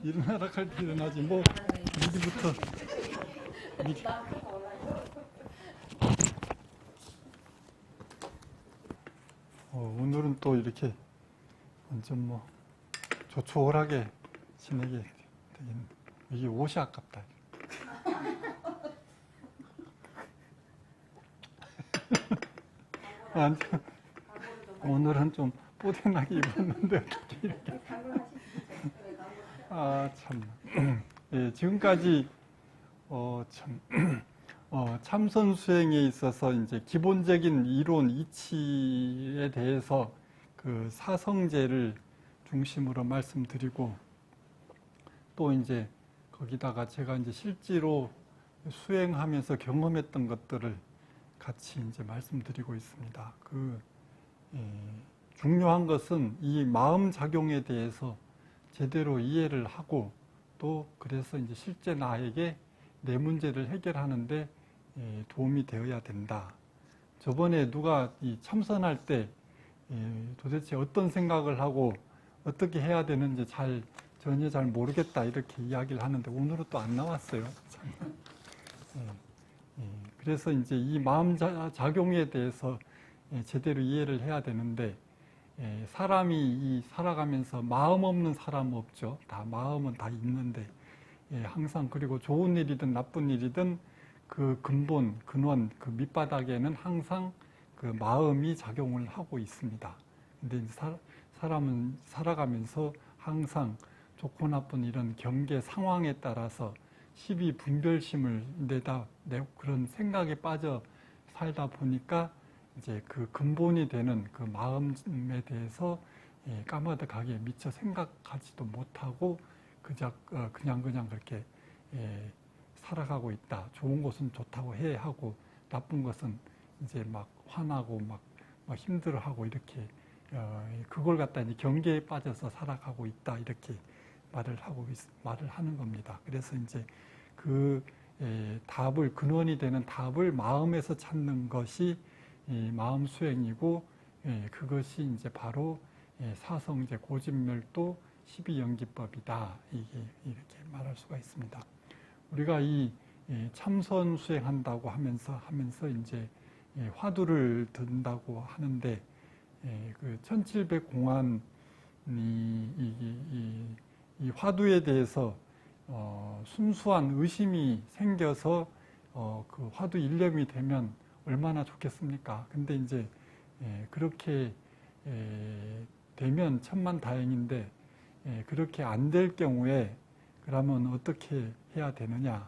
일어나라 할 때 일어나지 뭐 미리부터 미리. 오늘은 또 이렇게 완전 뭐 조촐하게 지내게 되겠네. 이게 옷이 아깝다. 오늘은 좀 뽀대나게 입었는데 어떻게 이렇게. 아, 참. 예, 지금까지, 참선 수행에 있어서 이제 기본적인 이론 이치에 대해서 그 사성제를 중심으로 말씀드리고, 또 이제 거기다가 제가 이제 실제로 수행하면서 경험했던 것들을 같이 이제 말씀드리고 있습니다. 중요한 것은 이 마음 작용에 대해서 제대로 이해를 하고, 또 그래서 이제 실제 나에게 내 문제를 해결하는데 도움이 되어야 된다. 저번에 누가 이 참선할 때 도대체 어떤 생각을 하고 어떻게 해야 되는지 전혀 잘 모르겠다 이렇게 이야기를 하는데 오늘은 또 안 나왔어요. 그래서 이제 이 마음 작용에 대해서 제대로 이해를 해야 되는데, 사람이 살아가면서 마음 없는 사람은 없죠. 다 마음은 다 있는데, 항상 그리고 좋은 일이든 나쁜 일이든 그 근본, 근원, 그 밑바닥에는 항상 그 마음이 작용을 하고 있습니다. 근데 사람은 살아가면서 항상 좋고 나쁜 이런 경계 상황에 따라서 시비 분별심을 내고 그런 생각에 빠져 살다 보니까 이제 그 근본이 되는 그 마음에 대해서 까마득하게 미처 생각하지도 못하고 그냥 그렇게 살아가고 있다. 좋은 것은 좋다고 해 하고 나쁜 것은 이제 막 화나고 막 힘들어하고 이렇게 그걸 갖다 이제 경계에 빠져서 살아가고 있다 이렇게 말을 하는 겁니다. 그래서 이제 그 근원이 되는 답을 마음에서 찾는 것이 마음 수행이고, 그것이 이제 바로 사성제 고진멸도 12연기법이다. 이렇게 말할 수가 있습니다. 우리가 이 참선 수행한다고 하면서 이제 화두를 든다고 하는데, 그 1700공안이 이 화두에 대해서 순수한 의심이 생겨서 그 화두 일념이 되면 얼마나 좋겠습니까? 근데 이제 그렇게 되면 천만다행인데, 그렇게 안 될 경우에 그러면 어떻게 해야 되느냐?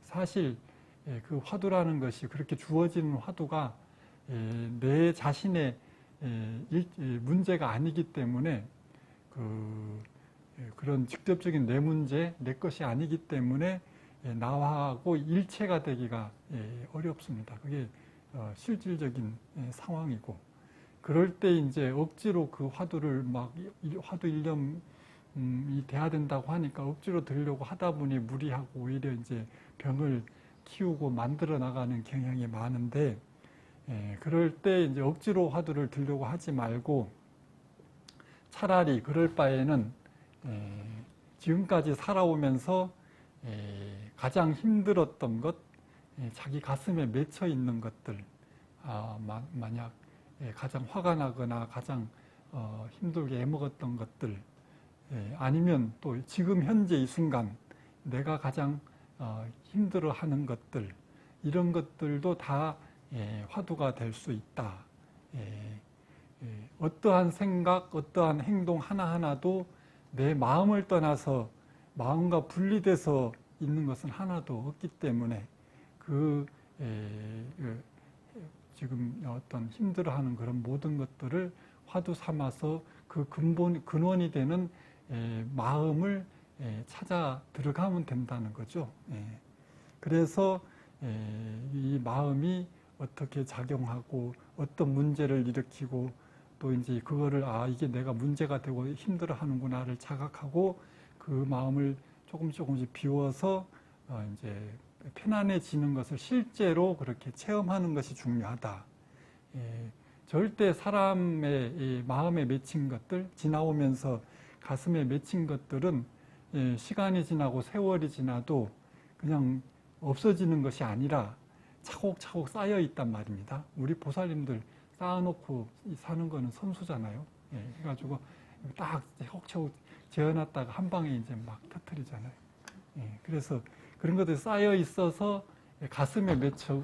사실 그 화두라는 것이 그렇게 주어지는 화두가 내 자신의 문제가 아니기 때문에 그런 직접적인 내 문제, 내 것이 아니기 때문에 나하고 일체가 되기가 어렵습니다. 그게 실질적인 상황이고, 그럴 때 이제 억지로 그 화두를 화두 일념이 돼야 된다고 하니까 억지로 들려고 하다 보니 무리하고 오히려 이제 병을 키우고 만들어 나가는 경향이 많은데, 그럴 때 이제 억지로 화두를 들려고 하지 말고 차라리 그럴 바에는 지금까지 살아오면서 가장 힘들었던 것, 자기 가슴에 맺혀 있는 것들, 만약 가장 화가 나거나 가장 힘들게 애먹었던 것들, 아니면 또 지금 현재 이 순간 내가 가장 힘들어하는 것들, 이런 것들도 다 화두가 될 수 있다. 어떠한 생각, 어떠한 행동 하나하나도 내 마음을 떠나서 마음과 분리돼서 있는 것은 하나도 없기 때문에 지금 어떤 힘들어하는 그런 모든 것들을 화두 삼아서 그 근원이 되는 마음을 찾아 들어가면 된다는 거죠. 그래서 이 마음이 어떻게 작용하고 어떤 문제를 일으키고 또 이제 그거를 이게 내가 문제가 되고 힘들어하는구나를 자각하고 그 마음을 조금씩 비워서 이제 편안해지는 것을 실제로 그렇게 체험하는 것이 중요하다. 절대 사람의 이 마음에 맺힌 것들, 지나오면서 가슴에 맺힌 것들은 시간이 지나고 세월이 지나도 그냥 없어지는 것이 아니라 차곡차곡 쌓여 있단 말입니다. 우리 보살님들 쌓아놓고 사는 거는 선수잖아요. 그래가지고 딱 차곡차곡 재어놨다가 한 방에 이제 막 터뜨리잖아요. 그래서 그런 것들이 쌓여 있어서 가슴에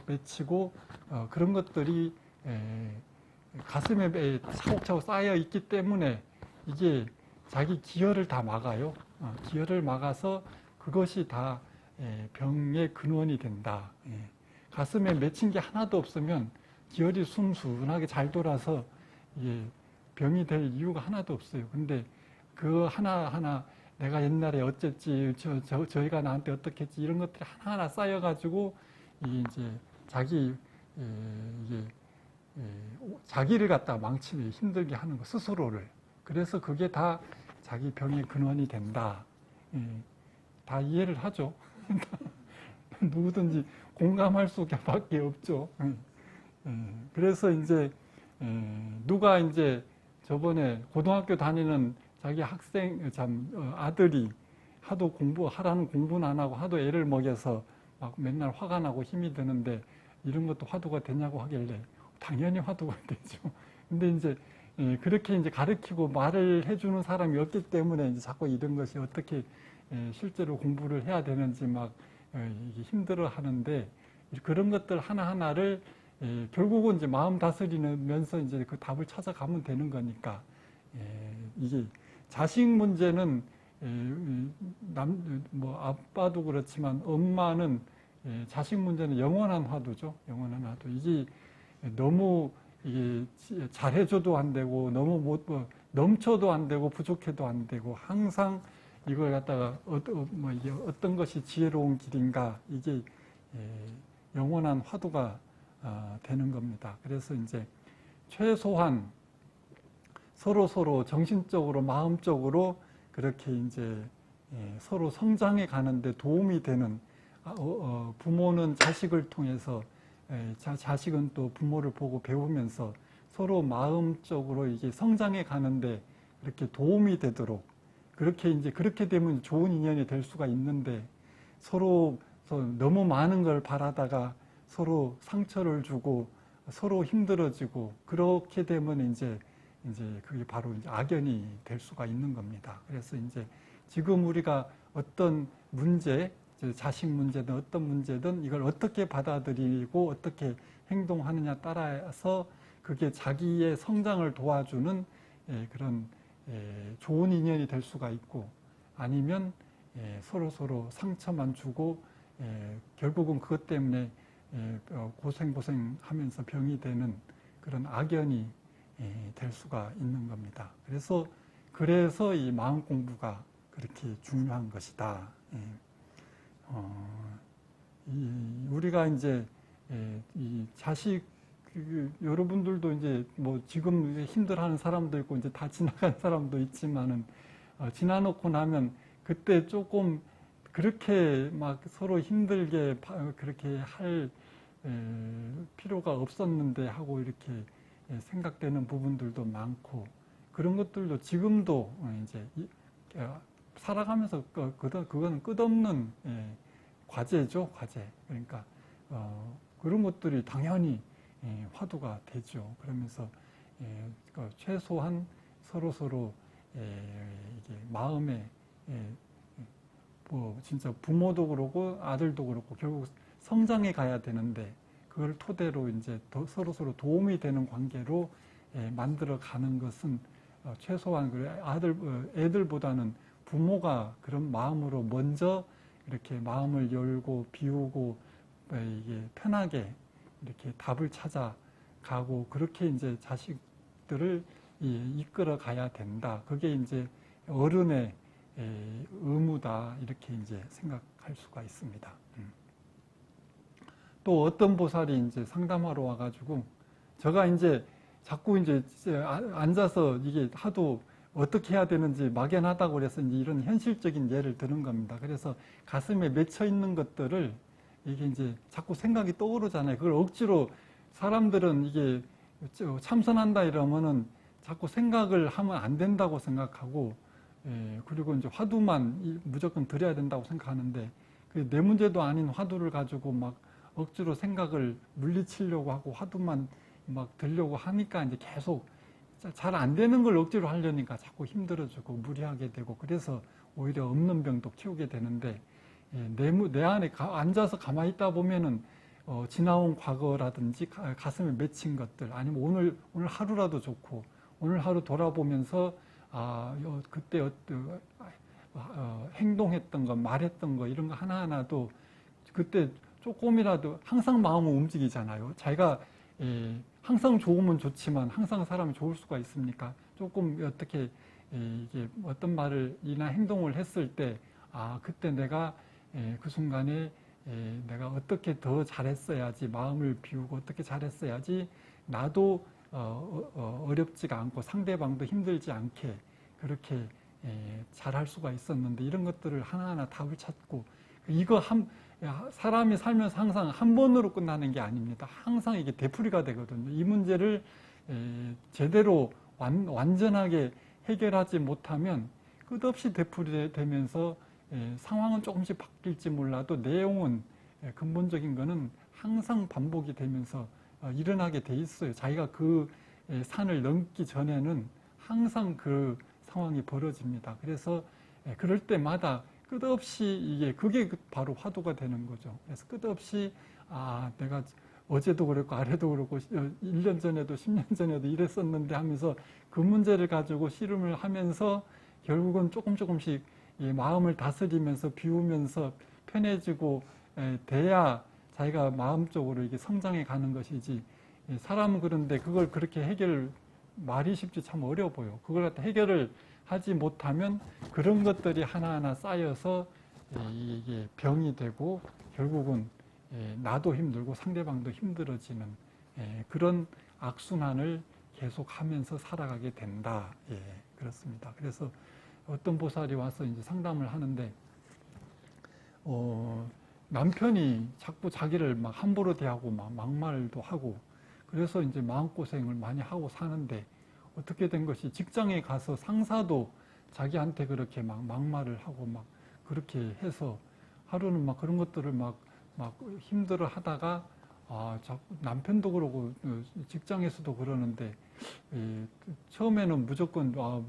맺히고 그런 것들이 가슴에 차곡차곡 쌓여 있기 때문에 이게 자기 기혈을 다 막아요. 기혈을 막아서 그것이 다 병의 근원이 된다. 가슴에 맺힌 게 하나도 없으면 기혈이 순순하게 잘 돌아서 이게 병이 될 이유가 하나도 없어요. 근데 그 하나하나 내가 옛날에 어쨌지, 저희가 나한테 어떻게 했지, 이런 것들이 하나하나 쌓여가지고, 이제 자기를 갖다가 망치기 힘들게 하는 거, 스스로를. 그래서 그게 다 자기 병의 근원이 된다. 다 이해를 하죠. 누구든지 공감할 수밖에 없죠. 그래서 이제, 누가 이제 저번에 고등학교 다니는 자기 아들이 하도 하라는 공부는 안 하고 하도 애를 먹여서 막 맨날 화가 나고 힘이 드는데 이런 것도 화두가 되냐고 하길래 당연히 화두가 되죠. 근데 이제 그렇게 이제 가르치고 말을 해주는 사람이 없기 때문에 이제 자꾸 이런 것이 어떻게 실제로 공부를 해야 되는지 막 힘들어 하는데 그런 것들 하나하나를 결국은 이제 마음 다스리면서 이제 그 답을 찾아가면 되는 거니까 이게 자식 문제는 아빠도 그렇지만 엄마는 자식 문제는 영원한 화두죠. 영원한 화두. 이게 너무 이게 잘해줘도 안 되고 너무 넘쳐도 안 되고 부족해도 안 되고 항상 이걸 갖다가 이게 어떤 것이 지혜로운 길인가 이게 영원한 화두가 되는 겁니다. 그래서 이제 최소한 서로 정신적으로 마음적으로 그렇게 이제 서로 성장해 가는데 도움이 되는 부모는 자식을 통해서 자식은 또 부모를 보고 배우면서 서로 마음적으로 이게 성장해 가는데 그렇게 도움이 되도록 그렇게 되면 좋은 인연이 될 수가 있는데 서로 너무 많은 걸 바라다가 서로 상처를 주고 서로 힘들어지고 그렇게 되면 이제 그게 바로 이제 악연이 될 수가 있는 겁니다. 그래서 이제 지금 우리가 어떤 문제, 자식 문제든 어떤 문제든 이걸 어떻게 받아들이고 어떻게 행동하느냐 따라서 그게 자기의 성장을 도와주는 그런 좋은 인연이 될 수가 있고 아니면 서로 상처만 주고 결국은 그것 때문에 고생하면서 병이 되는 그런 악연이 될 수가 있는 겁니다. 그래서 이 마음 공부가 그렇게 중요한 것이다. 우리가 이제 이 자식 여러분들도 이제 뭐 지금 힘들어하는 사람도 있고 이제 다 지나간 사람도 있지만은 지나놓고 나면 그때 조금 그렇게 막 서로 힘들게 그렇게 할 필요가 없었는데 하고 이렇게 생각되는 부분들도 많고 그런 것들도 지금도 이제 살아가면서 그거는 끝없는 과제죠, 과제. 그러니까 그런 것들이 당연히 화두가 되죠. 그러면서 최소한 서로 이게 마음에 뭐 진짜 부모도 그렇고 아들도 그렇고 결국 성장해 가야 되는데 그걸 토대로 이제 서로 도움이 되는 관계로 만들어 가는 것은 최소한 애들보다는 부모가 그런 마음으로 먼저 이렇게 마음을 열고 비우고 이게 편하게 이렇게 답을 찾아가고 그렇게 이제 자식들을 이끌어 가야 된다. 그게 이제 어른의 의무다. 이렇게 이제 생각할 수가 있습니다. 또 어떤 보살이 이제 상담하러 와가지고 제가 이제 자꾸 이제 앉아서 이게 하도 어떻게 해야 되는지 막연하다고 그래서 이제 이런 현실적인 예를 드는 겁니다. 그래서 가슴에 맺혀 있는 것들을 이게 이제 자꾸 생각이 떠오르잖아요. 그걸 억지로 사람들은 이게 참선한다 이러면은 자꾸 생각을 하면 안 된다고 생각하고 그리고 이제 화두만 무조건 드려야 된다고 생각하는데 그 내 문제도 아닌 화두를 가지고 막 억지로 생각을 물리치려고 하고 화두만 막 들려고 하니까 이제 계속 잘 안 되는 걸 억지로 하려니까 자꾸 힘들어지고 무리하게 되고 그래서 오히려 없는 병도 키우게 되는데 내 안에 앉아서 가만히 있다 보면은 지나온 과거라든지 가슴에 맺힌 것들 아니면 오늘 하루라도 좋고 오늘 하루 돌아보면서 그때 행동했던 거 말했던 거 이런 거 하나하나도 그때 조금이라도 항상 마음은 움직이잖아요. 자기가 항상 좋으면 좋지만 항상 사람이 좋을 수가 있습니까? 조금 어떻게 이게 어떤 말을이나 행동을 했을 때 그때 내가 그 순간에 내가 어떻게 더 잘했어야지 마음을 비우고 어떻게 잘했어야지 나도 어렵지가 않고 상대방도 힘들지 않게 그렇게 잘할 수가 있었는데 이런 것들을 하나하나 답을 찾고 이거 사람이 살면서 항상 한 번으로 끝나는 게 아닙니다. 항상 이게 되풀이가 되거든요. 이 문제를 제대로 완전하게 해결하지 못하면 끝없이 되풀이되면서 상황은 조금씩 바뀔지 몰라도 내용은 근본적인 거는 항상 반복이 되면서 일어나게 돼 있어요. 자기가 그 산을 넘기 전에는 항상 그 상황이 벌어집니다. 그래서 그럴 때마다 끝없이 그게 바로 화두가 되는 거죠. 그래서 끝없이 내가 어제도 그랬고 아래도 그렇고 1년 전에도 10년 전에도 이랬었는데 하면서 그 문제를 가지고 씨름을 하면서 결국은 조금씩 마음을 다스리면서 비우면서 편해지고 돼야 자기가 마음적으로 이게 성장해 가는 것이지 사람은 그런데 그걸 그렇게 말이 쉽지 참 어려워 보여. 그걸 갖다 해결을 하지 못하면 그런 것들이 하나하나 쌓여서 이게 병이 되고 결국은 나도 힘들고 상대방도 힘들어지는 그런 악순환을 계속하면서 살아가게 된다. 그렇습니다. 그래서 어떤 보살이 와서 이제 상담을 하는데 남편이 자꾸 자기를 막 함부로 대하고 막 막말도 하고 그래서 이제 마음고생을 많이 하고 사는데 어떻게 된 것이 직장에 가서 상사도 자기한테 그렇게 막 막말을 하고 막 그렇게 해서 하루는 막 그런 것들을 막 힘들어 하다가 자꾸 남편도 그러고 직장에서도 그러는데 처음에는 무조건 뭐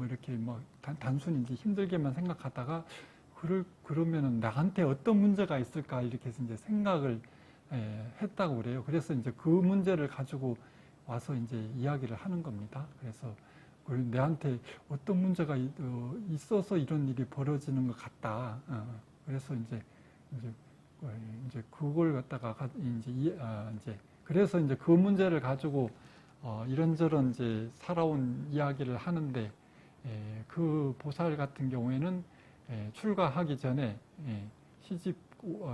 이렇게 막 단순히 이제 힘들게만 생각하다가 그러면은 나한테 어떤 문제가 있을까 이렇게 해서 이제 생각을 했다고 그래요. 그래서 이제 그 문제를 가지고 와서 이제 이야기를 하는 겁니다. 그래서 내한테 어떤 문제가 있어서 이런 일이 벌어지는 것 같다. 그래서 이제 그걸 갖다가 이제 그래서 이제 그 문제를 가지고 이런저런 이제 살아온 이야기를 하는데 그 보살 같은 경우에는 출가하기 전에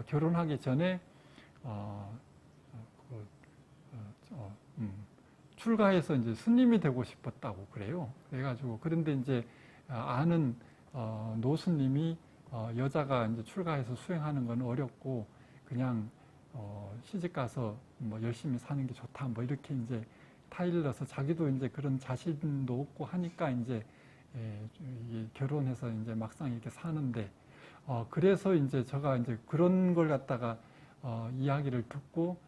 결혼하기 전에 출가해서 이제 스님이 되고 싶었다고 그래요. 그래가지고 그런데 이제 아는 노스님이 여자가 이제 출가해서 수행하는 건 어렵고 그냥 시집 가서 뭐 열심히 사는 게 좋다 뭐 이렇게 이제 타일러서 자기도 이제 그런 자신도 없고 하니까 이제 결혼해서 이제 막상 이렇게 사는데 그래서 이제 제가 이제 그런 걸 갖다가 이야기를 듣고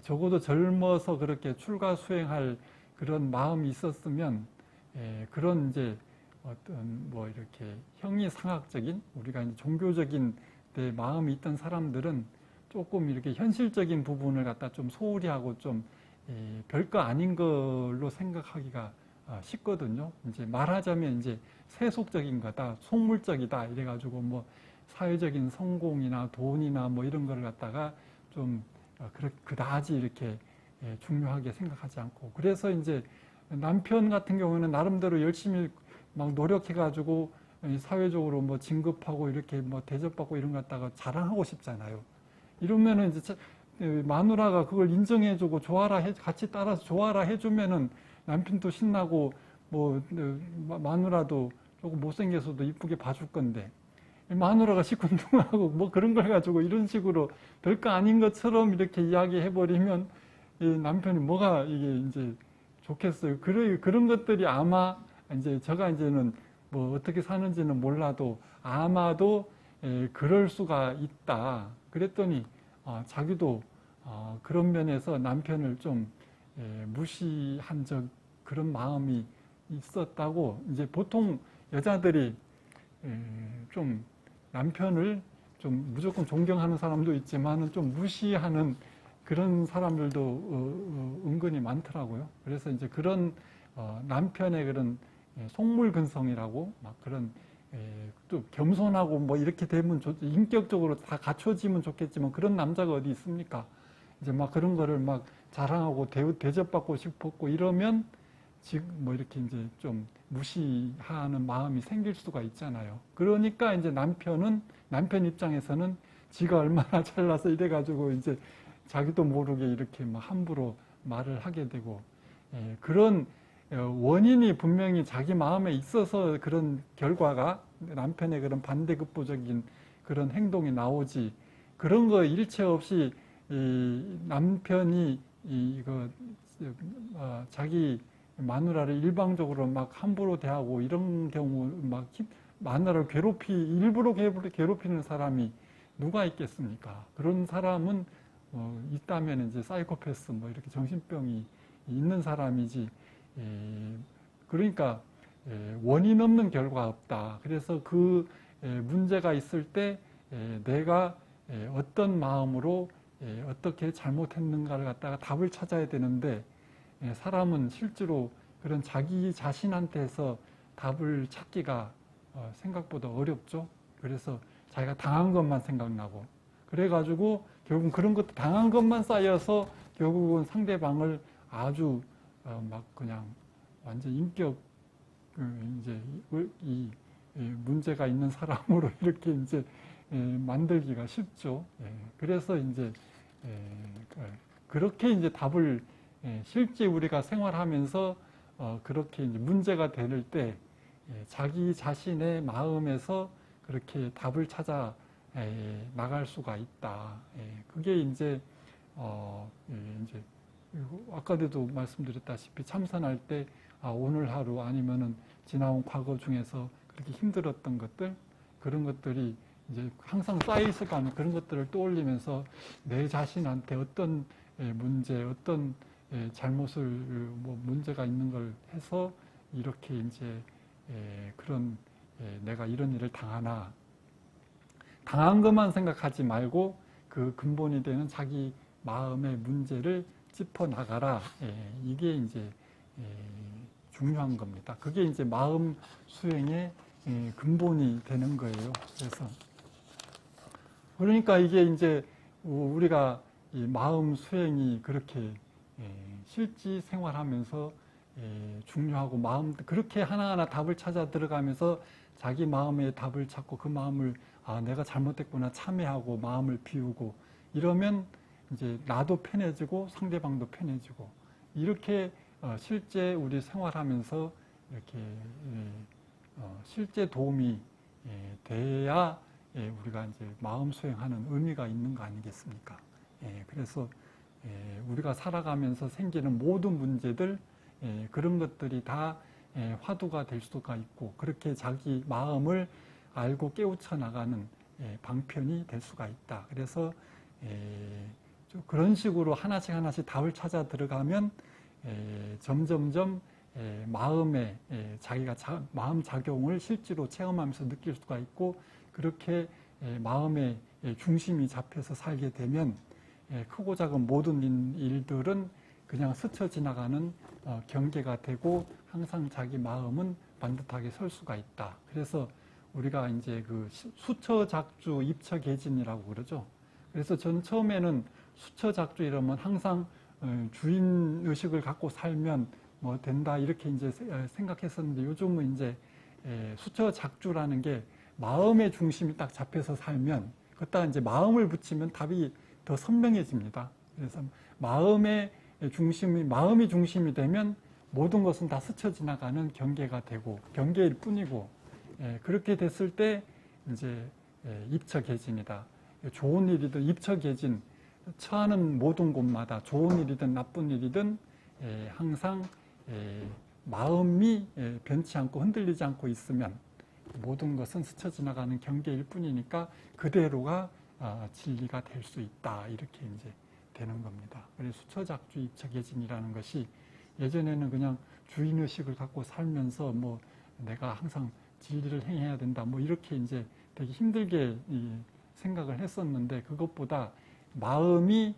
적어도 젊어서 그렇게 출가 수행할 그런 마음이 있었으면 그런 이제 어떤 뭐 이렇게 형이상학적인 우리가 이제 종교적인 데 마음이 있던 사람들은 조금 이렇게 현실적인 부분을 갖다 좀 소홀히 하고 좀 별거 아닌 걸로 생각하기가 쉽거든요. 이제 말하자면 이제 세속적인 거다, 속물적이다 이래가지고 뭐 사회적인 성공이나 돈이나 뭐 이런 거를 갖다가 좀 그다지 이렇게 중요하게 생각하지 않고 그래서 이제 남편 같은 경우는 나름대로 열심히 막 노력해가지고 사회적으로 뭐 진급하고 이렇게 뭐 대접받고 이런 거 갖다가 자랑하고 싶잖아요. 이러면은 이제 마누라가 그걸 인정해주고 같이 따라서 좋아라 해주면은 남편도 신나고 뭐 마누라도 조금 못생겨서도 이쁘게 봐줄 건데 마누라가 시큰둥하고 뭐 그런 걸 가지고 이런 식으로 별거 아닌 것처럼 이렇게 이야기해버리면 이 남편이 뭐가 이게 이제 좋겠어요. 그런 것들이 아마 이제 제가 이제는 뭐 어떻게 사는지는 몰라도 아마도 그럴 수가 있다. 그랬더니 자기도 그런 면에서 남편을 좀 무시한 그런 마음이 있었다고. 이제 보통 여자들이 좀 남편을 좀 무조건 존경하는 사람도 있지만은 좀 무시하는 그런 사람들도 은근히 많더라고요. 그래서 이제 그런 남편의 그런 속물근성이라고 막 그런 또 겸손하고 뭐 이렇게 되면 인격적으로 다 갖춰지면 좋겠지만 그런 남자가 어디 있습니까? 이제 막 그런 거를 막 자랑하고 대접받고 싶었고 이러면 지금 뭐 이렇게 이제 좀 무시하는 마음이 생길 수가 있잖아요. 그러니까 이제 남편 입장에서는 지가 얼마나 잘나서 이래가지고 이제 자기도 모르게 이렇게 막 함부로 말을 하게 되고 그런 원인이 분명히 자기 마음에 있어서 그런 결과가 남편의 그런 반대급부적인 그런 행동이 나오지 그런 거 일체 없이 이 남편이 이거 자기 마누라를 일방적으로 막 함부로 대하고 이런 경우 막 마누라를 일부러 괴롭히는 사람이 누가 있겠습니까? 그런 사람은 있다면 이제 사이코패스 뭐 이렇게 정신병이 있는 사람이지. 그러니까 원인 없는 결과 없다. 그래서 그 문제가 있을 때 내가 어떤 마음으로 어떻게 잘못했는가를 갖다가 답을 찾아야 되는데 사람은 실제로 그런 자기 자신한테서 답을 찾기가 생각보다 어렵죠. 그래서 자기가 당한 것만 생각나고 그래가지고 결국은 그런 것도 당한 것만 쌓여서 결국은 상대방을 아주 막 그냥 완전 인격 이제 이 문제가 있는 사람으로 이렇게 이제 만들기가 쉽죠. 그래서 이제 그렇게 이제 답을 실제 우리가 생활하면서 그렇게 이제 문제가 될 때 자기 자신의 마음에서 그렇게 답을 찾아 나갈 수가 있다. 그게 이제 이제 아까도 말씀드렸다시피 참선할 때 오늘 하루 아니면은 지나온 과거 중에서 그렇게 힘들었던 것들 그런 것들이 이제 항상 쌓여 있을 거 아니에요. 그런 것들을 떠올리면서 내 자신한테 어떤 문제, 어떤 잘못을 뭐 문제가 있는 걸 해서 이렇게 이제 그런 내가 이런 일을 당하나 당한 것만 생각하지 말고 그 근본이 되는 자기 마음의 문제를 짚어 나가라. 이게 이제 중요한 겁니다. 그게 이제 마음 수행의 근본이 되는 거예요. 그래서 그러니까 이게 이제 우리가 이 마음 수행이 그렇게 실지 생활하면서 중요하고 마음 그렇게 하나하나 답을 찾아 들어가면서 자기 마음의 답을 찾고 그 마음을 내가 잘못했구나 참회하고 마음을 비우고 이러면 이제 나도 편해지고 상대방도 편해지고 이렇게 실제 우리 생활하면서 이렇게 실제 도움이 돼야 우리가 이제 마음 수행하는 의미가 있는 거 아니겠습니까? 그래서 우리가 살아가면서 생기는 모든 문제들 그런 것들이 다 화두가 될 수가 있고 그렇게 자기 마음을 알고 깨우쳐 나가는 방편이 될 수가 있다. 그래서 그런 식으로 하나씩 답을 찾아 들어가면 점점점 마음에 자기가 마음 작용을 실제로 체험하면서 느낄 수가 있고 그렇게 마음의 중심이 잡혀서 살게 되면 크고 작은 모든 일들은 그냥 스쳐 지나가는 경계가 되고 항상 자기 마음은 반듯하게 설 수가 있다. 그래서 우리가 이제 그 수처작주 입처계진이라고 그러죠. 그래서 전 처음에는 수처작주 이러면 항상 주인 의식을 갖고 살면 뭐 된다 이렇게 이제 생각했었는데 요즘은 이제 수처작주라는 게 마음의 중심이 딱 잡혀서 살면 그따 이제 마음을 붙이면 답이 더 선명해집니다. 그래서 마음이 중심이 되면 모든 것은 다 스쳐 지나가는 경계가 되고 경계일 뿐이고 그렇게 됐을 때 이제 입처계진이다. 좋은 일이든 입처계진 처하는 모든 곳마다 좋은 일이든 나쁜 일이든 항상 마음이 변치 않고 흔들리지 않고 있으면 모든 것은 스쳐 지나가는 경계일 뿐이니까 그대로가 진리가 될 수 있다. 이렇게 이제 되는 겁니다. 그래서 수처작주 입처계진이라는 것이 예전에는 그냥 주인의식을 갖고 살면서 뭐 내가 항상 진리를 행해야 된다. 뭐 이렇게 이제 되게 힘들게 생각을 했었는데 그것보다 마음이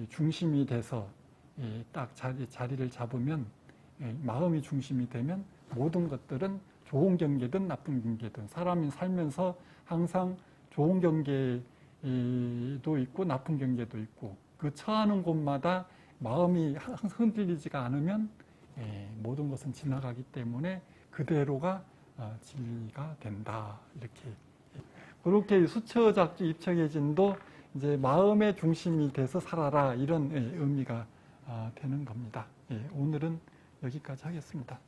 중심이 돼서 딱 자리를 잡으면 마음이 중심이 되면 모든 것들은 좋은 경계든 나쁜 경계든 사람이 살면서 항상 좋은 경계도 있고 나쁜 경계도 있고 그 처하는 곳마다 마음이 항상 흔들리지가 않으면 모든 것은 지나가기 때문에 그대로가 진리가 된다. 이렇게 그렇게 수처작주 입처계진도 이제 마음의 중심이 돼서 살아라 이런 의미가 되는 겁니다. 오늘은 여기까지 하겠습니다.